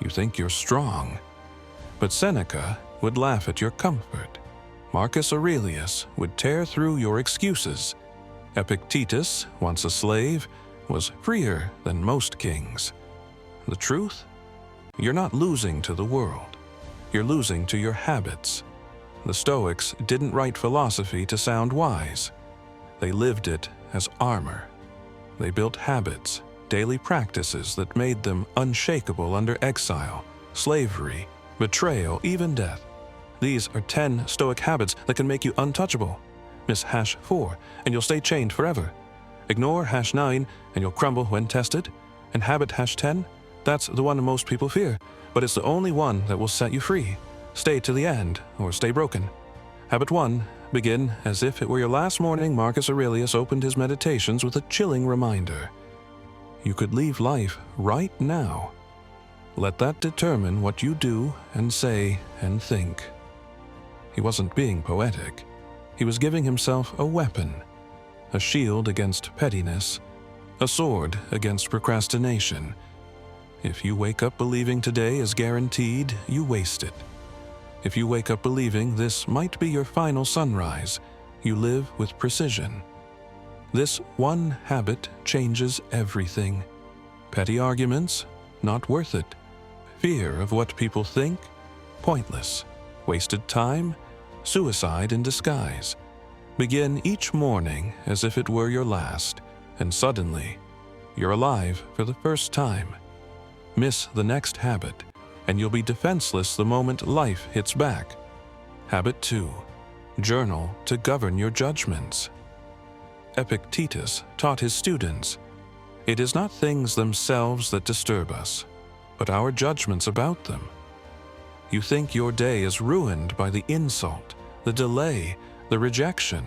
You think you're strong. But Seneca would laugh at your comfort. Marcus Aurelius would tear through your excuses. Epictetus, once a slave, was freer than most kings. The truth? You're not losing to the world. You're losing to your habits. The Stoics didn't write philosophy to sound wise. They lived it as armor. They built habits, daily practices that made them unshakable under exile, slavery, betrayal, even death. These are 10 Stoic habits that can make you untouchable. Miss #4 and you'll stay chained forever. Ignore #9 and you'll crumble when tested. And habit #10, that's the one most people fear, but it's the only one that will set you free. Stay to the end or stay broken. Habit 1, begin as if it were your last morning. Marcus Aurelius opened his meditations with a chilling reminder. You could leave life right now. Let that determine what you do and say and think. He wasn't being poetic. He was giving himself a weapon, a shield against pettiness, a sword against procrastination. If you wake up believing today is guaranteed, you waste it. If you wake up believing this might be your final sunrise, you live with precision. This one habit changes everything. Petty arguments, not worth it. Fear of what people think, pointless. Wasted time, suicide in disguise. Begin each morning as if it were your last, and suddenly, you're alive for the first time. Miss the next habit, and you'll be defenseless the moment life hits back. Habit 2. Journal to govern your judgments. Epictetus taught his students, it is not things themselves that disturb us, but our judgments about them. You think your day is ruined by the insult, the delay, the rejection.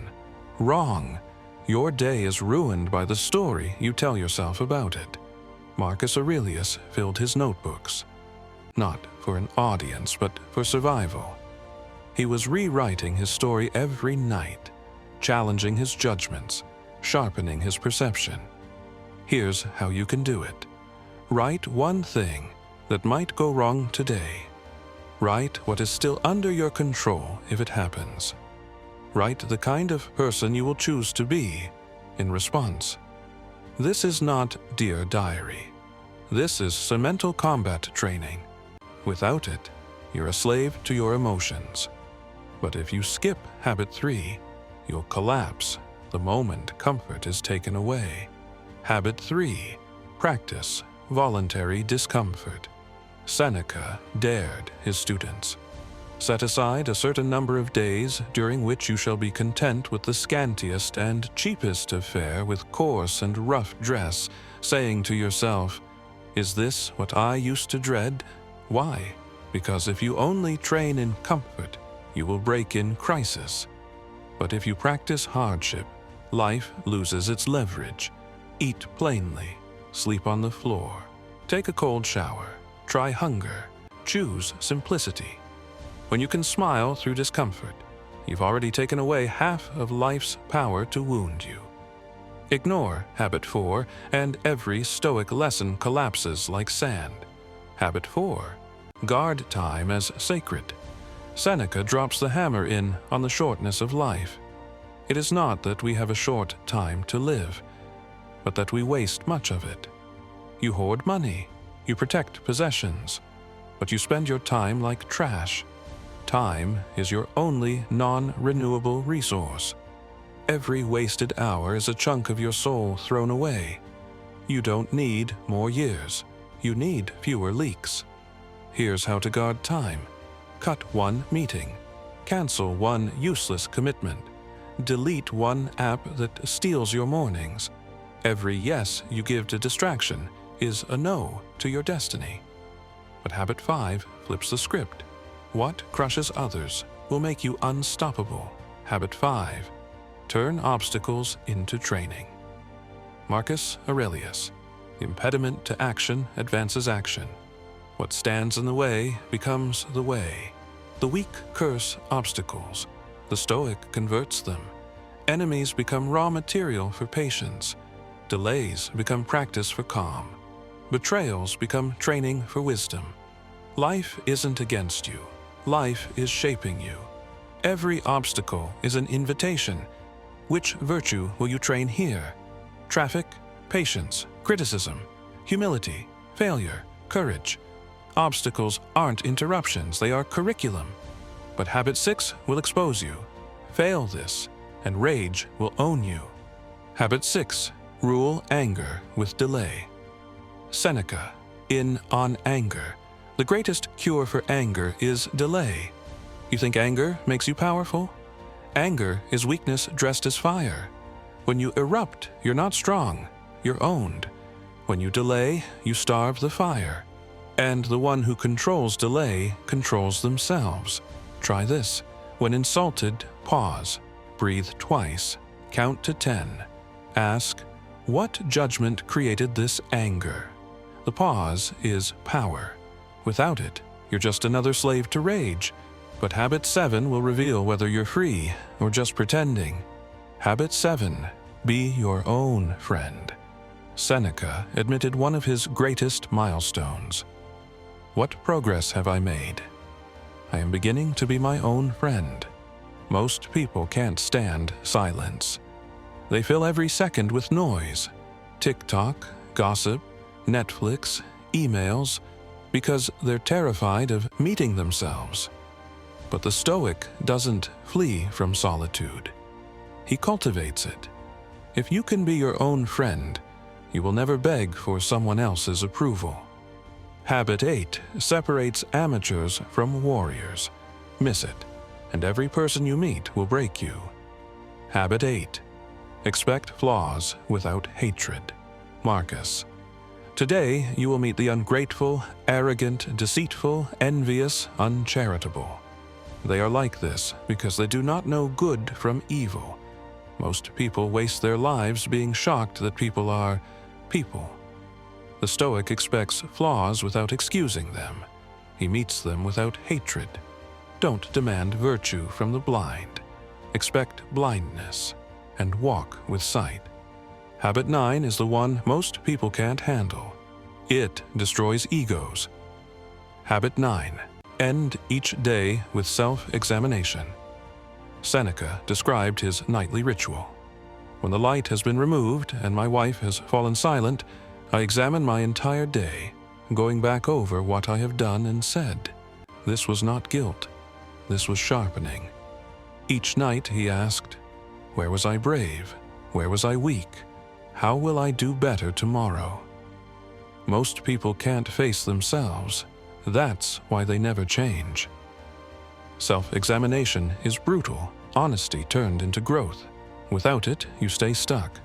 Wrong. Your day is ruined by the story you tell yourself about it. Marcus Aurelius filled his notebooks, not for an audience, but for survival. He was rewriting his story every night, challenging his judgments, sharpening his perception. Here's how you can do it. Write one thing that might go wrong today. Write what is still under your control if it happens. Write the kind of person you will choose to be in response. This is not Dear Diary. This is mental combat training. Without it, you're a slave to your emotions. But if you skip habit 3, you'll collapse the moment comfort is taken away. Habit 3. Practice voluntary discomfort. Seneca dared his students. Set aside a certain number of days during which you shall be content with the scantiest and cheapest of fare with coarse and rough dress, saying to yourself, is this what I used to dread? Why? Because if you only train in comfort, you will break in crisis. But if you practice hardship, life loses its leverage. Eat plainly, sleep on the floor, take a cold shower, try hunger, choose simplicity. When you can smile through discomfort, you've already taken away half of life's power to wound you. Ignore habit 4, and every Stoic lesson collapses like sand. Habit 4. Guard time as sacred. Seneca drops the hammer in on the shortness of life. It is not that we have a short time to live, but that we waste much of it. You hoard money, you protect possessions, but you spend your time like trash. Time is your only non-renewable resource. Every wasted hour is a chunk of your soul thrown away. You don't need more years. You need fewer leaks. Here's how to guard time. Cut one meeting. Cancel one useless commitment. Delete one app that steals your mornings. Every yes you give to distraction is a no to your destiny. But habit 5 flips the script. What crushes others will make you unstoppable. Habit 5. Turn obstacles into training. Marcus Aurelius. Impediment to action advances action. What stands in the way becomes the way. The weak curse obstacles. The Stoic converts them. Enemies become raw material for patience. Delays become practice for calm. Betrayals become training for wisdom. Life isn't against you. Life is shaping you. Every obstacle is an invitation. Which virtue will you train here? Traffic, patience, criticism, humility, failure, courage. Obstacles aren't interruptions, they are curriculum. But habit 6 will expose you. Fail this, and rage will own you. Habit 6. Rule anger with delay. Seneca, On Anger. The greatest cure for anger is delay. You think anger makes you powerful? Anger is weakness dressed as fire. When you erupt, you're not strong, you're owned. When you delay, you starve the fire. And the one who controls delay controls themselves. Try this. When insulted, pause. Breathe twice. Count to 10. Ask, what judgment created this anger? The pause is power. Without it, you're just another slave to rage. But habit 7 will reveal whether you're free or just pretending. Habit 7. Be your own friend. Seneca admitted one of his greatest milestones. What progress have I made? I am beginning to be my own friend. Most people can't stand silence. They fill every second with noise. TikTok, gossip, Netflix, emails, because they're terrified of meeting themselves. But the Stoic doesn't flee from solitude. He cultivates it. If you can be your own friend, you will never beg for someone else's approval. Habit 8 separates amateurs from warriors. Miss it, and every person you meet will break you. Habit 8. Expect flaws without hatred. Marcus. Today you will meet the ungrateful, arrogant, deceitful, envious, uncharitable. They are like this because they do not know good from evil. Most people waste their lives being shocked that people are people. The Stoic expects flaws without excusing them. He meets them without hatred. Don't demand virtue from the blind. Expect blindness, and walk with sight. Habit 9 is the one most people can't handle. It destroys egos. Habit 9. End each day with self-examination. Seneca described his nightly ritual. When the light has been removed and my wife has fallen silent, I examine my entire day, going back over what I have done and said. This was not guilt. This was sharpening. Each night he asked, where was I brave? Where was I weak? How will I do better tomorrow? Most people can't face themselves. That's why they never change. Self-examination is brutal, honesty turned into growth. Without it, you stay stuck.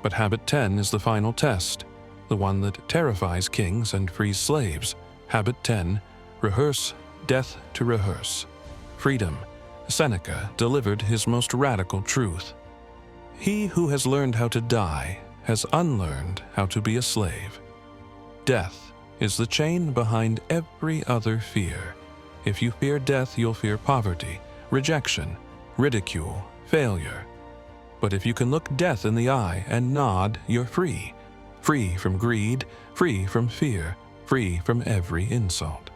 But habit 10 is the final test, the one that terrifies kings and frees slaves. Habit 10, rehearse death to rehearse. Freedom. Seneca delivered his most radical truth. He who has learned how to die has unlearned how to be a slave. Death is the chain behind every other fear. If you fear death, you'll fear poverty, rejection, ridicule, failure. But if you can look death in the eye and nod, you're free. Free from greed, free from fear, free from every insult.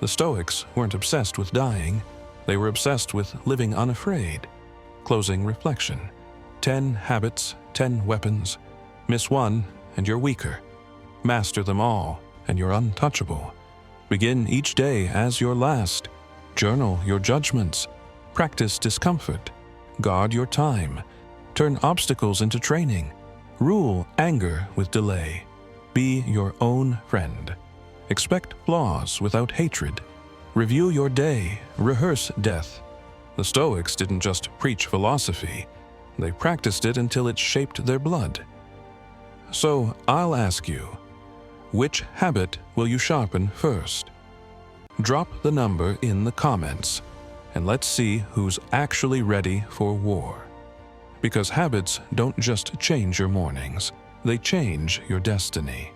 The Stoics weren't obsessed with dying. They were obsessed with living unafraid. Closing reflection. 10 habits, 10 weapons. Miss one, and you're weaker. Master them all, and you're untouchable. Begin each day as your last. Journal your judgments. Practice discomfort. Guard your time. Turn obstacles into training. Rule anger with delay. Be your own friend. Expect flaws without hatred. Review your day. Rehearse death. The Stoics didn't just preach philosophy. They practiced it until it shaped their blood. So I'll ask you, which habit will you sharpen first? Drop the number in the comments, and let's see who's actually ready for war. Because habits don't just change your mornings, they change your destiny.